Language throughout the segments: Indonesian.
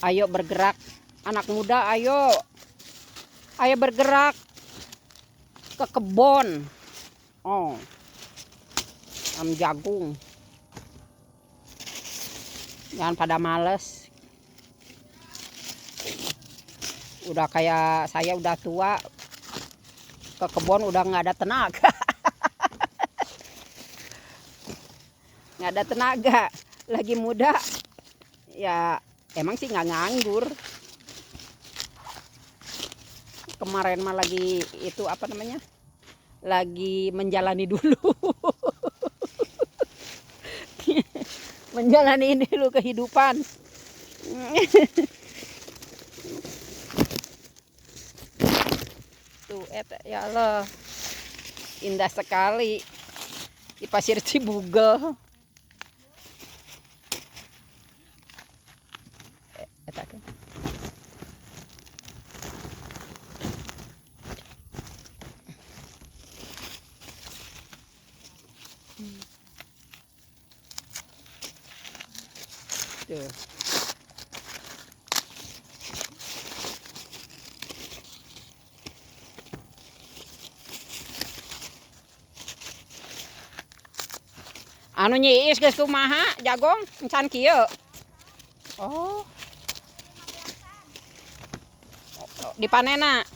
Ayo bergerak, anak muda, ayo bergerak ke kebun. Oh, jagung. Jangan pada males. Udah kayak saya udah tua, ke kebun udah nggak ada tenaga. Nggak ada tenaga. Lagi muda, ya emang sih nggak nganggur. Kemarin mah lagi itu apa namanya? Lagi menjalani dulu. Menjalani ini dulu kehidupan. Tuh, ya Allah, indah sekali di Pasir Cibugel. Tuh. Anu nyiis geus kumaha jagong encan kieu. Oh. Dipanena.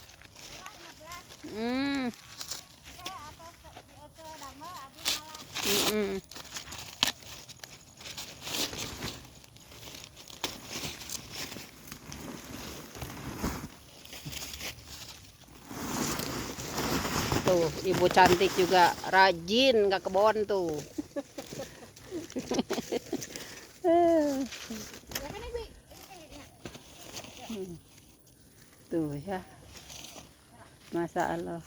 Tuh, ibu cantik juga rajin ke kebun tuh. Tuh ya. Masya Allah.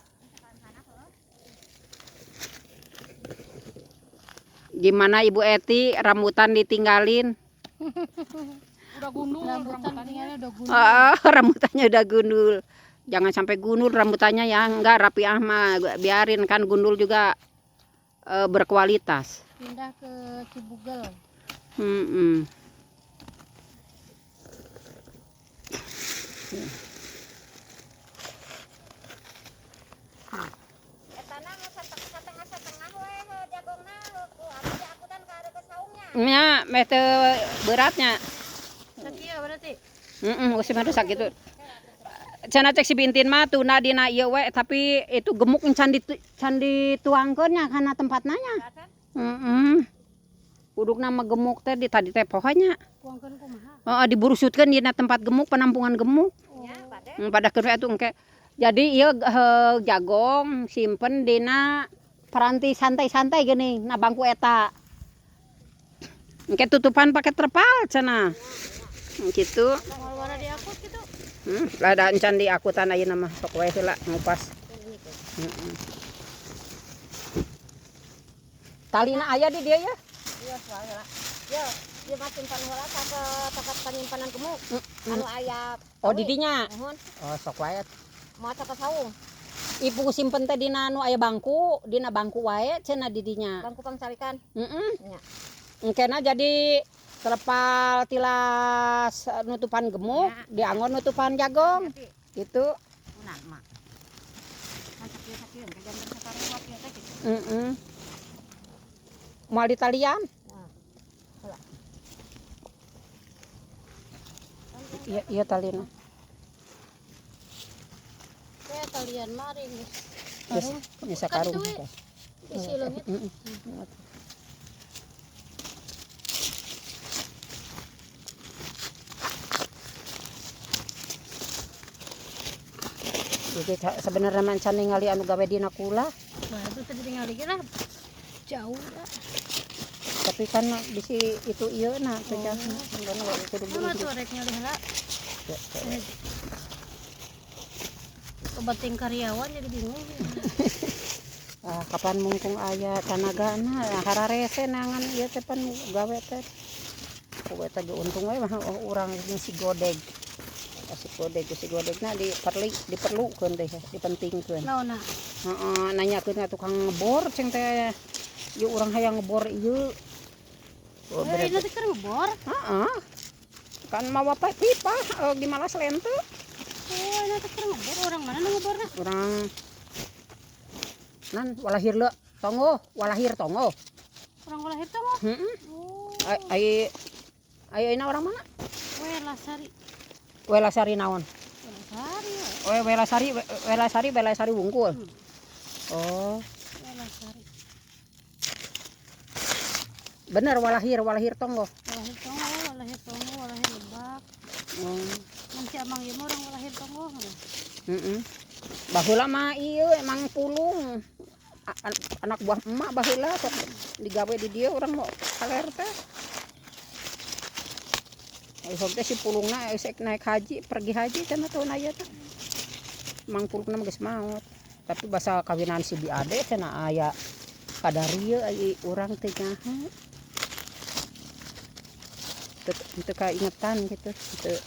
Gimana Ibu Eti, rambutan ditinggalin? Udah gundul, rambutannya udah gundul. Rambutannya udah gundul. Jangan sampai gundul rambutannya ya, enggak rapi mah, biarin kan gundul juga berkualitas. Pindah ke Cibugel. Nya, mete beratnya. Sakit berarti? Usih mah sakitu. Cenah cek si Bintin mah tuna dina ieu we, tapi itu gemuk can dituangkeun nya kana tempatna nya. Kudukna mah gemuk teh di tadi teh pohanya. Tuangkeun kumaha? Diburusutkeun dina tempat gemuk, penampungan gemuk. Pada keur atuh engke. Jadi ieu jagong simpen dina paranti santai-santai geuning na bangku eta. Engke tutupan pakai terpal cenah. Gitu. Warna diakut gitu. Lada encan di akutan ayeuna mah sok wae heula ngupas. Talina aya di dia ya? Iya, heula. Ya, ieu mah simpan heula ka tempat penyimpanan gemuk. Anu aya. Oh, di dinya. Nuhun. Oh, sok wae. Moal ka saung. Ibu simpen teh dina anu aya bangku, dina bangku wae cenah di dinya. Bangku pangsarikan. Nya. Engkena jadi terpal tilas nutupan gemuk, dianggon nutupan jagong. Gitu. Unan mah. Sakit-sakit ka jangan sakarewat ya teh gitu. Moal ditalian? Iya talina. Talian mari geus. Geus sakarung. Isi leungit. Jadi sebenarnya mancan ningali anu gawe dina kula. Nah, itu tadi tinggal lagi lah. Jauh lah. Tapi kan bisi itu ieu na teh jauh. Mana tuh rek ngali heula. Kebating karyawan jadi bingung. Kapan mungkung aya tanagana hararese nangan ieu teh pan gawe teh. Kowe teh untung we mah urang si godeg. Si godegna diperlukeun teh, dipentingkeun. Naonna? Nanyakeun ka tukang ngebor ceng teh. Ieu urang hayang ngebor ieu. Ini teh keur ngebor? Kan mau apa pipa gimana selente. Oh, ini teh keur ngebor orang mana nu ngeborna? Orang nan walahir le tongo, walahir tongo. Orang lahir tong. Heeh. Oh, Ai ayeuna orang mana? Welasari. Welasari naon? Welasari. Welasari wungkul. Oh, Welasari. bener walahir tongo. Walahir tongo, walahir lebak. Oh. Mun si Amang ieu orang walahir tongo. Heeh. Baheula mah ieu emang pulung. Anak buah emak baheula sok digawe di dieu urang mau kaler teh. Sok teh si pulungna esek naik haji, pergi haji cenah tahun aya teh. Mang pulungna mah geus maot. Tapi basa kawinan si Biade cenah aya kadarieu ai urang teh nyaho. Teu kaingetan gitu. Teu.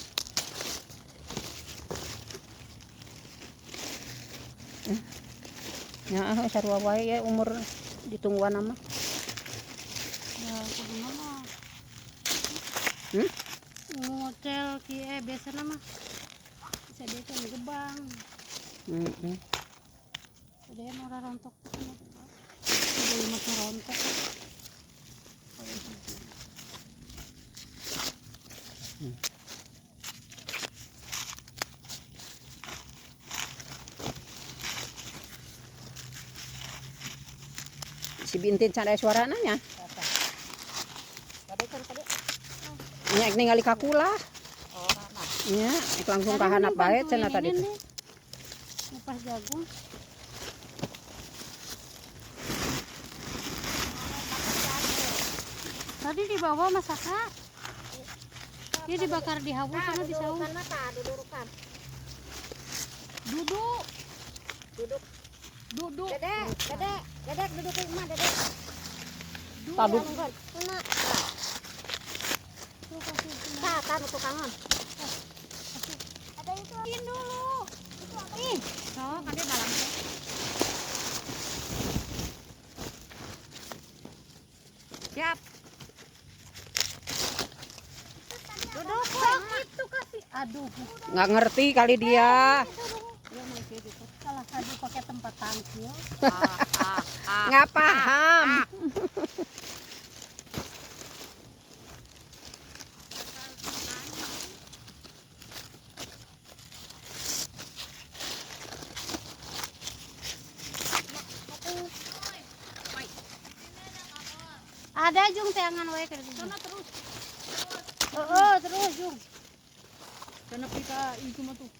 Ya, sarua wae ya umur ditungguan mah. Ya, kudu mah. Hmm? Hotel kieu biasana mah. Bisa dia kan gebang. Heeh. Dia mau rontok tuh. Jadi mah rontok. Si Bintin can aya suarana nya. Nya ningali ka kula. Nya langsung ka handap bae cenah tadi teh. Ngupas jagung. Tadi di bawah masakan. Dia dibakar di hawu sana di saung. Duduk. Duduk. Dedek duduk ke rumah, Dedek. Taduk. Tanu tukangan. Ada itu. Bikin dulu. Itu apa? Ih, sok ada dalam. Siap. Duduk. Sok itu kasih. Aduh. Nggak ngerti kali dia. Salah tadi pakai tempat tangkil. Nggak paham. Ada Jung teangan wae keur di sana terus. Terus Jung. Kana kita itu mah tuh.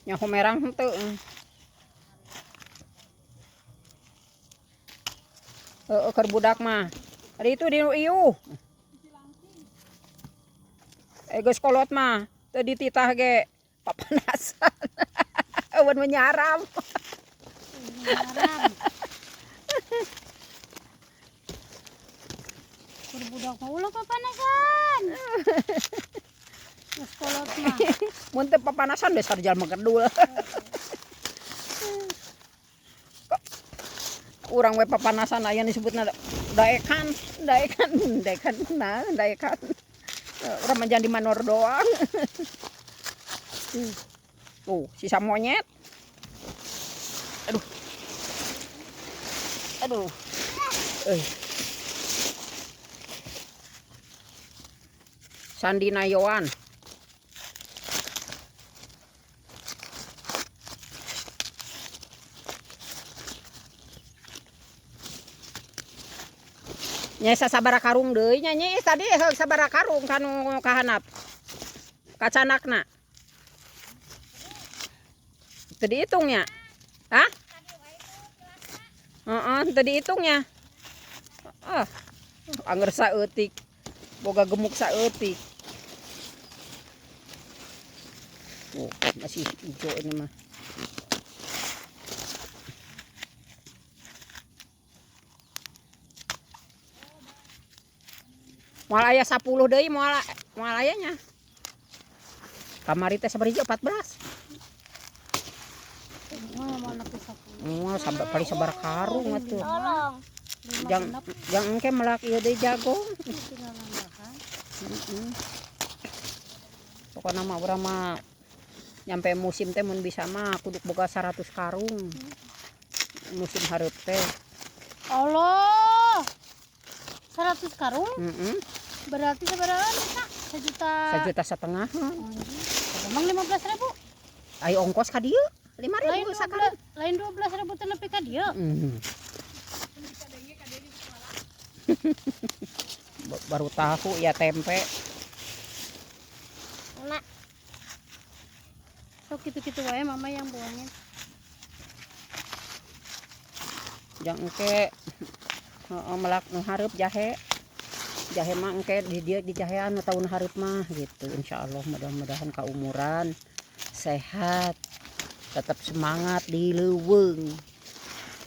Nyaho merang henteu. Keur budak mah. Ari itu di ieu. Geus kolot mah teu dititah ge papanasan. Eueun menyaram. Haram. Budak mah ulah papanasan. Geus kolot mah. Mun teu papanasan dasar jalma kedul. Urang we papanasan aya disebutna daekan. Urang mah jangan di manor doang. Tuh, sisa monyet. Aduh. Sandi Nayoan. Nya sabaraha karung deui nya nya tadi sabaraha karung kanu kahanap. Kacanakna. Teu dihitung nya. Hah? Heeh, teu dihitung nya. Anger saeutik. Boga gemuk saeutik. Oh, masih hijau ini mah. Moal aya 10 deui moal ayanya. Kamari teh sabaraha 14. Mau nepi 10. Oh, sampai paling sabar karung atuh. Tolong. Jang engke melak ieu deui jago. Tinggal nambahan. Heeh. Pokona mah urang mah nyampe musim teh mun bisa mah kudu boga 100 karung. Musim hareup teh. Allah. 100 karung? Heeh. Berarti seberapa Kak? 1,5 juta. 1,5 juta. Emang 15.000? Ayo ongkos ka dieu. 5.000 Lain sakarang. lain 12.000 teh nepi ka dieu. Baru tahu ya tempe. Enak. Sok gitu-gitu wae mama yang buangin. Jang engke melak nu hareup jahe. Jahe mah engke di dieu di jahean tahun hareup mah gitu. Insyaallah mudah-mudahan kaumuran sehat. Tetap semangat di leuweung.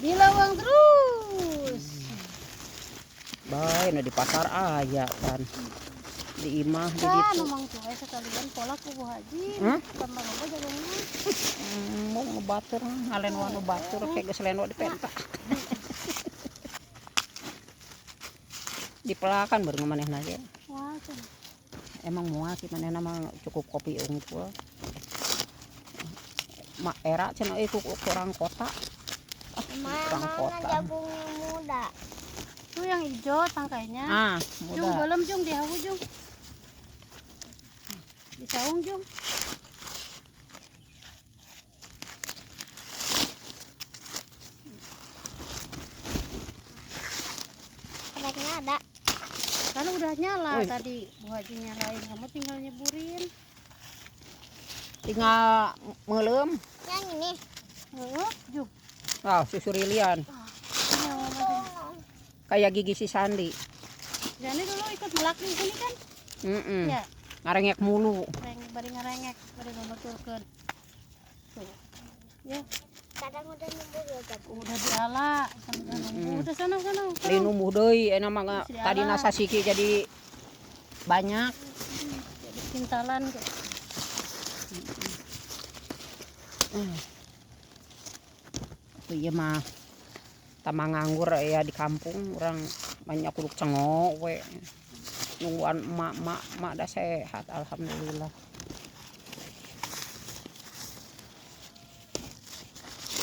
Dilawang terus. Bae nu di pasar aya kan. Di imah di Kan ditu. emang tuh sekalian pola ku Bu Haji. Hah? Tambah loba jagongna. Mau ngebatur ngalen wanu batur kayak geus leno di penta. Dipelakan baru manehna ge. Wah, can. Emang moal si manehna mah cukup kopi unggul. Mak era cenah euy kurang kota. Kurang kota. Jagungnya muda. Tuh yang hijau tangkainya. Ah, Jung muda. belum Jung dihawu Jung. Disaung Jung. Kereknya ada. Kan udah nyala Woi. tadi Bu Haji nyalain, kamu tinggal nyeburin. Tinggal meulem. Yang ini. Heeh, Jung. Ah, susu rilian. Ini yang mama Jung. Kayak gigi si Sandi. Jadi dulu ikut melak di sini kan? Ya, Ngarengek mulu. bari ngarengek, bari membetulkeun. Tuh. Ya, Kadang udah nunggu ya jagung. udah diala, sampai nunggu. Udah sana. Lain numbuh deui enak mah Terus tadi dialah. nasa siki jadi banyak. Jadi kintalan kok. Tuh ieu mah tamang nganggur ya di kampung orang banyak kudu cengok we. Nungguan emak dah sehat alhamdulillah.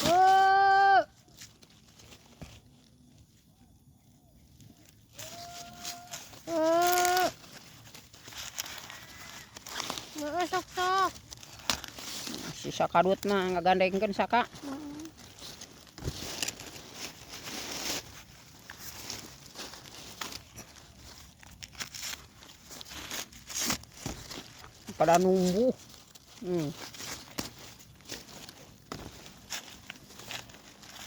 Sok. Sisa kadutna ngagandengkeun saka. Pada numbuh.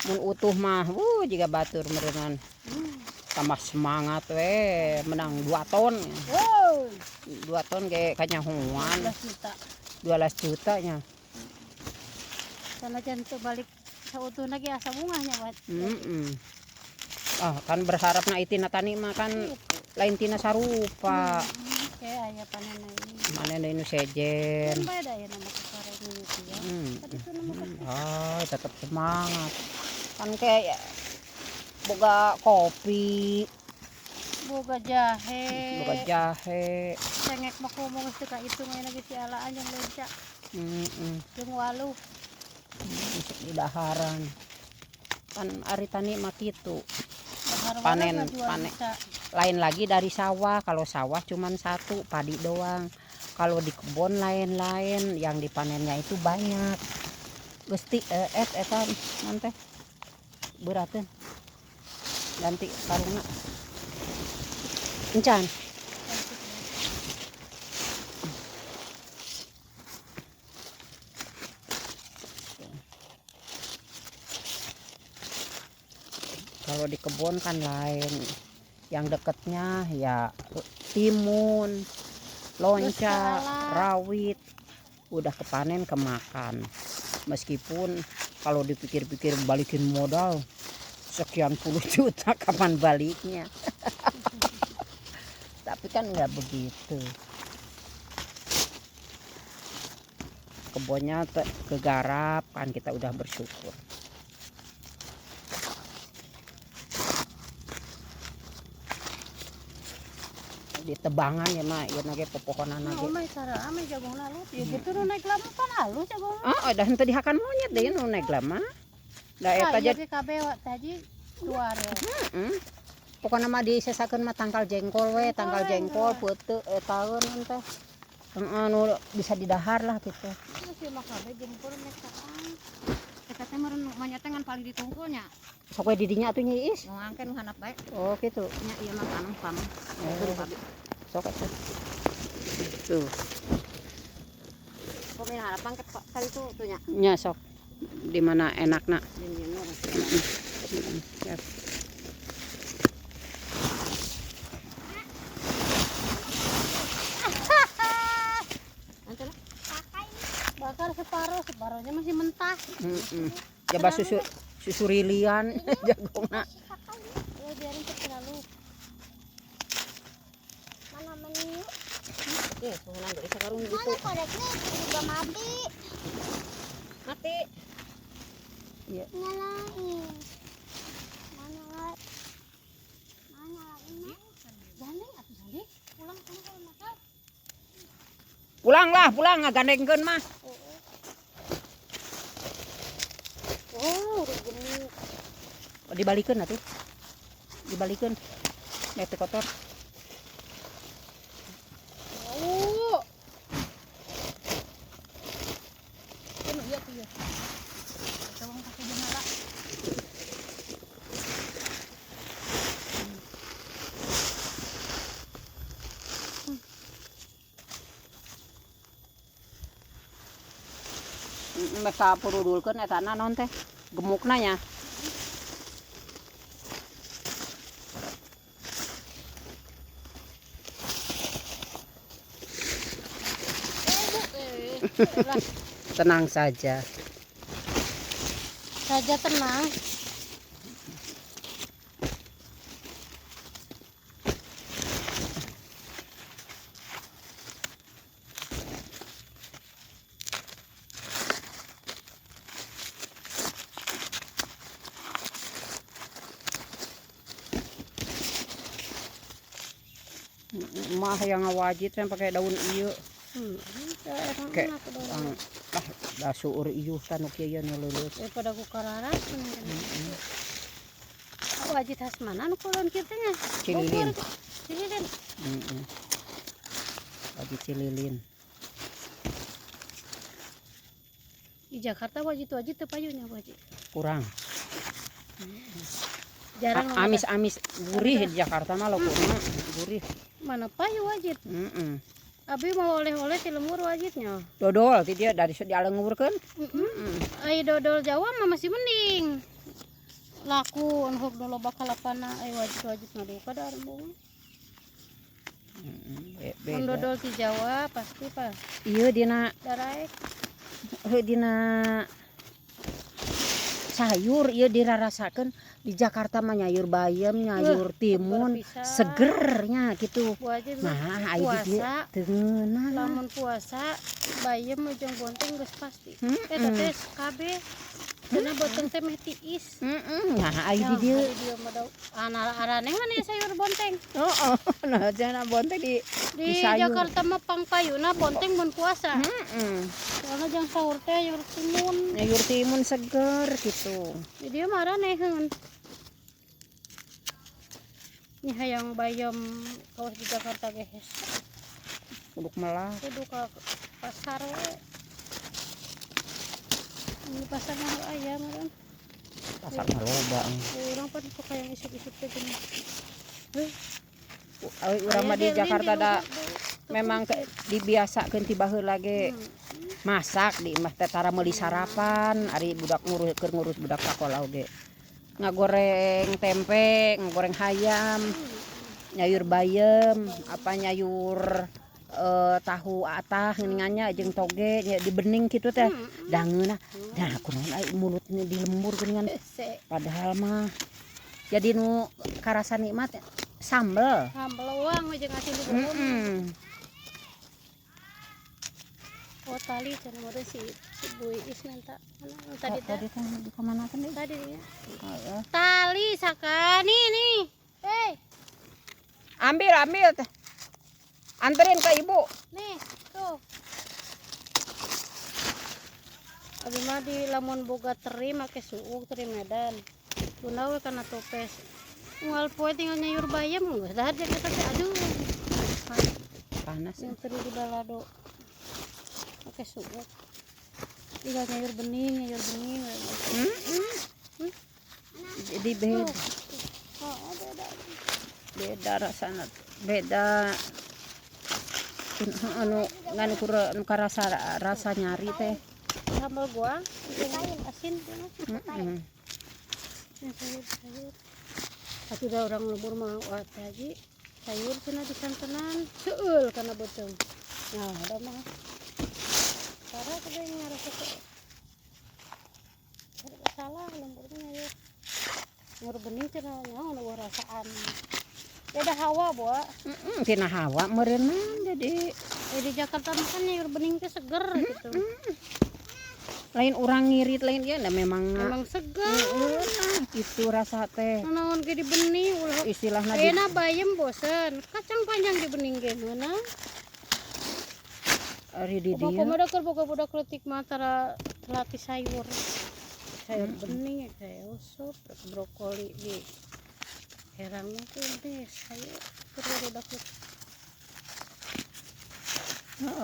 Mun utuh mah jiga batur meureunnan. Tambah semangat we menang 2 ton. Wow, 2 ton ge kanyahoan 12 juta. 12 juta nya. Sana jantung balik sautuh lagi asa bungahnya buat. Ah kan berharapna itina tani mah kan lain tina sarupa. Kayak aya panenna ini. Manehna nu sejen. Kan beda ya nama kemarin ini ya. Tadi tuh nama Tetap semangat. Kan kayak boga kopi, boga jahe. boga jahe. Cengek mah kumo geus teu ka itu mah lagi si alaan yang lenca. Jeung waluh. Di daharan. Kan ari tani mah kitu. Dahar Panen, waluh mah panen. 2 juta. Lain lagi dari sawah. Kalau sawah cuman 1 padi doang. Kalau di kebun lain-lain yang dipanennya itu banyak. Gusti etan nanti beratin ganti sarungna encan. Kalau di kebun kan lain, yang deketnya ya timun, lonca, rawit, udah kepanen kemakan. Meskipun kalau dipikir-pikir balikin modal sekian puluh juta kapan baliknya. Tapi kan nggak begitu. Kebunnya kegarap kan kita udah bersyukur. Di tebangan ya mak, ya nage pepohonan Nah, nage. omay cara amay jagung lalu. Ya gitu nu naik lama pan lalu jagung. Oh, dah henteu dihakan monyet deh nu naik lama. Da eta Iya jadi ge kabeh tadi luar ya. pokoknya mah disesakeun mah tangkal jengkol we, tangkal jengkol peuteu etaeun teh. Nu bisa didahar lah gitu. Masih mah kabeh jempol nek saang. Eta teh meureun monyet teh ngan paling ditungkulnya. Sok we di dinya atuh Nyi Iis. Nu angke nu handap bae. Oh gitu. Nya ieu mah tanam pam. Oh, sok atuh. Tuh, Kok main harapan ke kali itu tuh nya. nya sok. Di mana enakna. Jeung ieu mah. Ya. Antena Bakar separuhnya masih mentah. Coba susu rilian jagongna. Ya biarin terlalu. mana menu? Suhunan dari sekarang gitu. Mana kodeknya juga mati. Mati. Iya. Nyalain. Mana lagi? Mana lagi? Gandeng atuh Sandi. Pulang sana kalau makan. Pulang ngagandengkeun mah. Oh, udah gemuk. Dibalikeun atuh. Dibalikeun. Nek teu kotor. Oh. Kan iya tuh ya. Coba pakai jenala. Mereka purudulkeun eta naon teh? Gemukna nya. Tenang saja. Saja tenang. Mah yang ngawajit yang pakai daun ieu. Kayak da suur ieu kan nu kieu nya leuleut. Daripada ku kararas. Wajib khas mana nu kulon kieu teh nya? Cililin. Cililin. Wajit cililin. Di Jakarta wajib teu payunya wajib. Kurang. Jarang Amis-amis gurih di Jakarta mah lokurna gurih. mana payu wajib. Abi mau oleh-oleh ti lembur wajibnya. Dodol ti dia dari dialengurkeun. Ai dodol Jawa mah masih mending. Laku untuk dulu bakal apana ai wajib mah deui pada arembung. Mun dodol ti Jawa pasti pa. Ieu dina Daraek. dina sayur ieu dirarasakeun di Jakarta mah nyayur bayam, nyayur timun, segernya gitu. Wajib Nah, aya di dieu teu ngeunah. lamun puasa bayam jeung bonteng geus pasti. Eta teh kabeh cenah bonteng teh meh tiis. Nah, aya di dieu. Dia mah daun araneng mana sayur bonteng. Heeh. Nah, cenah bonteng di sayur. Jakarta mah pangpayuna bonteng mun puasa. Soalnya jeung sahur teh sayur timun. Nyayur timun seger gitu. Di dieu mah araneheun. Nya hayang bayam kawas di Jakarta geus. Kuduk melah. Kudu ka pasar we. Ini pasar mah aya meureun. Pasar mah loba. Urang pan kok hayang isuk-isuk teh gini. Urang mah di Jakarta da memang dibiasakeun ti baheula ge masak di imah teh tara meuli sarapan ari budak ngurus budak sakola oge. Ngagoreng tempe, ngagoreng hayam, nyayur bayam, apa nyayur tahu atah ngeningannya jeung toge nya di bening kitu teh dangeuna. Nah kunaon ai mulutnya di lembur geuningan padahal mah jadi nu karasa nikmat sambel. Sambel uang jeung asin di bawah. Oh tali cenah meureun si Bu Iis minta tadi Tadi teh di kamana teh? tadi ya. Heeh. Tali saka nih. Hei, Ambil teh. Anterin ke ibu. nih tuh. Abi mah di lamun boga teri make suuk teri Medan. Tuna we kana topes. Unggal poe tinggal nyayur bayam geus dahar jeung eta teh aduh. Panas. Yang teri di balado. Make suuk. Tinggal nyayur bening. Jadi beda. Oh, Beda rasana. Beda. Anu nganu rasa nyari teh. sambal gua asin Heeh. sayur atuh udah orang lembur mah haji sayur cenah disantenan seueul kana beuteung nah ada mah cara teh ngarasa teh salah lembur teh nyayur ngur bening cenah nyaho nu rasaan beda hawa boa Tina hawa meureunna jadi di Jakarta makan nyayur bening teh seger gitu lain orang ngirit lain dia memang seger gitu rasa teh naon ge di bening ulah istilahnya enak bayam bosen kacang panjang di bening ge meunang ari di dia Bapak udah keur budak leutik mah tara latih sayur bening kayak usop brokoli di herang mah teh deh sayur keur budak leutik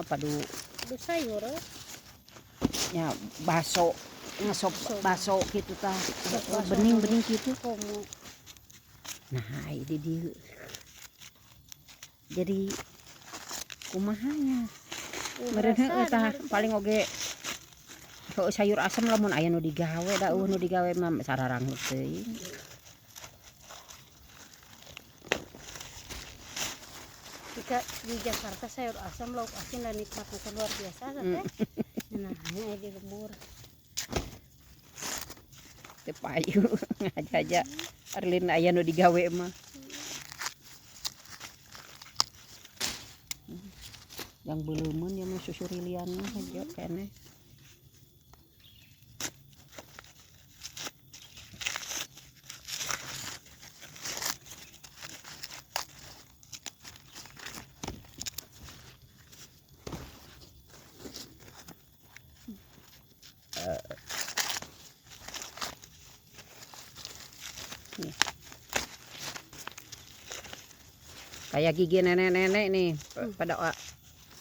padu sayur ya baso ngesop baso gitu tah bening gitu komo nah ini dia jadi kumahanya meureun tah paling oge sayur asem lamun aya nu digawe da nu digawe mah sararang teuing jika di Jakarta sayur asam lauk asin dan nikmatnya luar biasa teh nah ini di lembur teu payu ngajaja arlin aya nu digawe mah yang beleumeun ya mah susurilian mah aja keneh kayak gigi nenek-nenek nih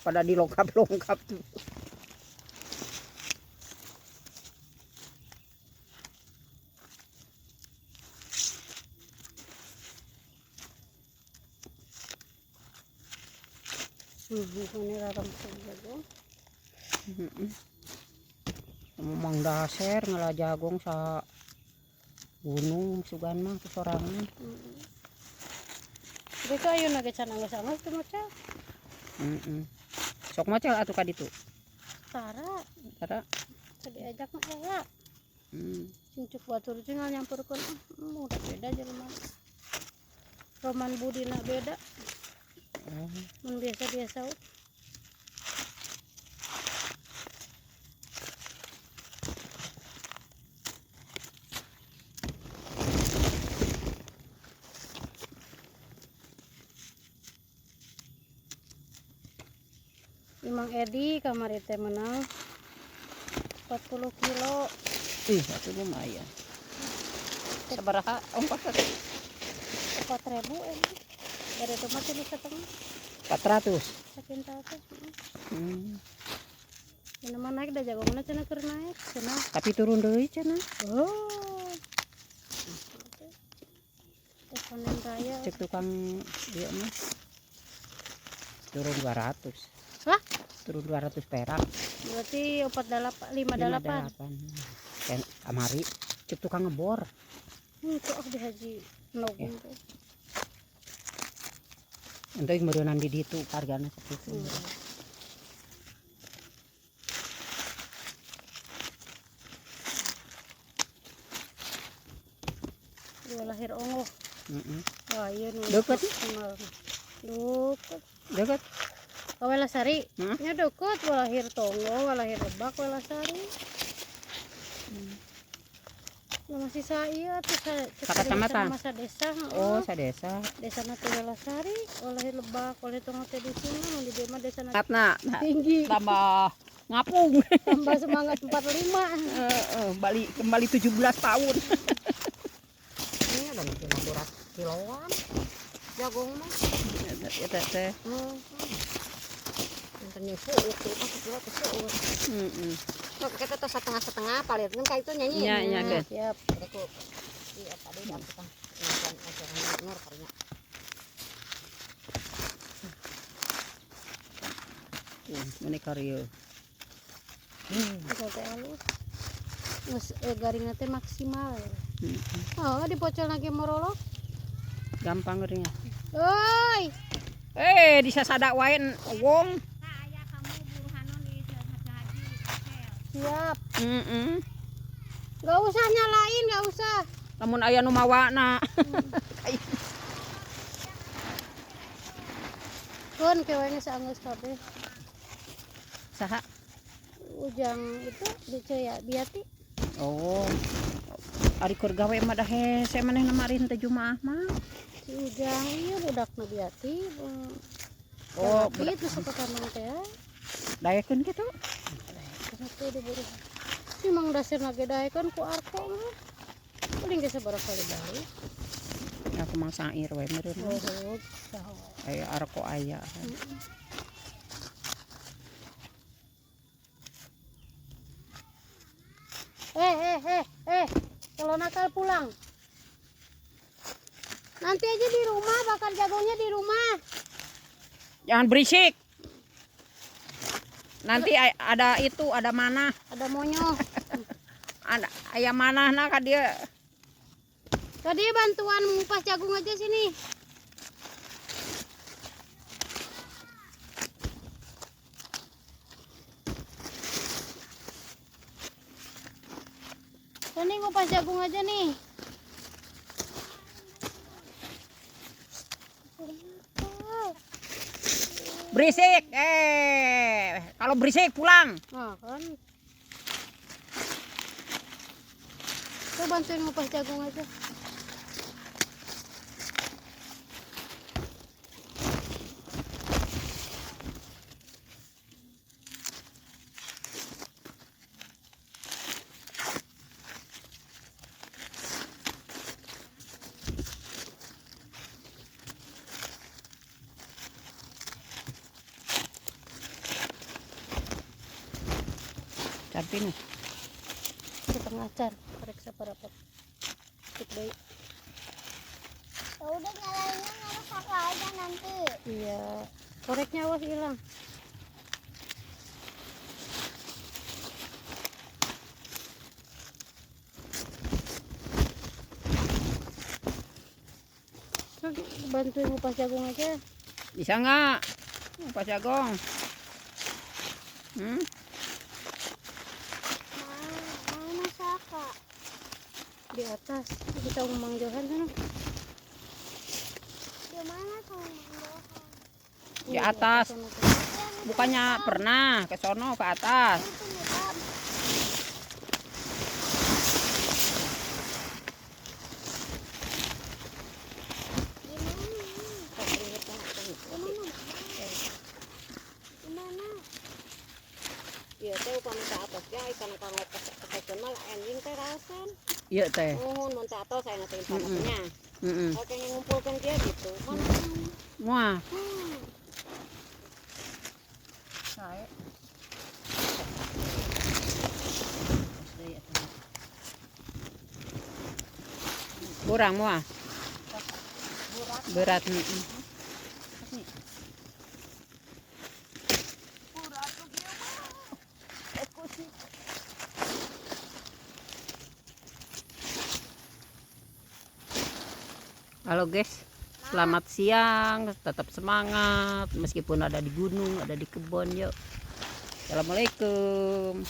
pada dilongkap-longkap tuh. ini raram jagung Mang daser ngalah jagong sa gunung sugan mah sorangan. Itu ayo nage can anggus-anggus teh macam. Sok macam atuh ka ditu. Tara tadi ajak mah aya. Cincuk batur tinggal nyampurkeun udah beda jelema. Roman budina beda. Mun biasa-biasa Imang Edi kamari teh menang 40 kilo. Ih, atuh lumayan. Sabaraha ongkos teh? 4.000 Edi. Dari tomat ini setengah 400. sakintal teh. Ini mah naik dah jagongna cenah keur naik cenah. Tapi turun deui cenah. Oh. Panen raya. Cek tukang dia mah. Turun 200. Hah? Turun 200 perak. Berarti 58. Kan kamari cek tukang ngebor. Itu di haji Nogun tuh. Untuk meureunan di ditu hargana sakitu. Dua lahir ongoh. Wah, iya nu. Deket. Deket. Deket. Welasari. Nya deket walahir Tonggo, walahir Lebak, Welasari. Masih saya tuh Kecamatan? masa desa. Oh, sadesa. Desa na teh Welasari, walahir Lebak, walahir Tonggo teh di sini, mun di dieu mah desa na Natna tinggi. tambah ngapung. Tambah semangat 45. Kembali 17 tahun. Ini ada mungkin 200 kiloan. Jagung mah. Eta teh. Enten yang suuk tuh, pas kilo tuh suuk. Kita tuh setengah-setengah paling kan kayak itu nyanyi. Nya geus. Siap. Aku iya tadi yang kita nonton acara Nur kayaknya. Menikah rieu. Itu teh halus. Geus garingna teh maksimal. Oh, dipocol lagi morolok. Gampang geuring. Oi. Disasada wae wong. Siap. Gak usah nyalain, gak usah. Lamun aya nu mawana. Kun kewenge saanggeus kabeh. Saha? Ujang itu dicaya biati. Oh. Ari keur gawe mah dah hese manehna mari teh Jumaah mah. Si Ujang ieu budakna biati. Oh, itu suka kandang teh. Daekeun kitu. Satu diburu. Si mang dasar nage daekeun ku Arko mah. Paling geus sabaraha kali balik. Ya aku mang sair wae meureun. Oh, saha. Aya arko aya. Kalau nakal pulang. Nanti aja di rumah, bakar jagungnya di rumah. Jangan berisik. Nanti ada itu, ada mana? Ada monyo. Ada ayam mana nah ka dia. Tadi bantuan mengupas jagung aja sini. Sini ngupas jagung aja nih. Berisik. Kalau berisik pulang. Nah, kan. Tuh bantuin ngupas jagung aja. Capin. Setengah can, periksa berapa. Cek baik. Udah nyalainnya ngerusak aja nanti. Iya, koreknya awas hilang. Bantuin ngupas jagung aja. Bisa nggak? Ngupas jagung. Mana Saka? Di atas. Kita Mang Johan sana. Di mana tuh Mang Johan? Di atas. Bukannya pernah ke sono ke atas. Iya teh upami ke atas ya ikan kang pakai mal ending teh rasan. Iya teh. Nuhun mun ka atas saya ngatain panasnya. Oke ngumpulkan dia gitu. Mana? Wah. Saya. Kurang muah. Berat. Halo guys, Selamat siang, tetap semangat meskipun ada di gunung, ada di kebun. Yuk. Assalamualaikum.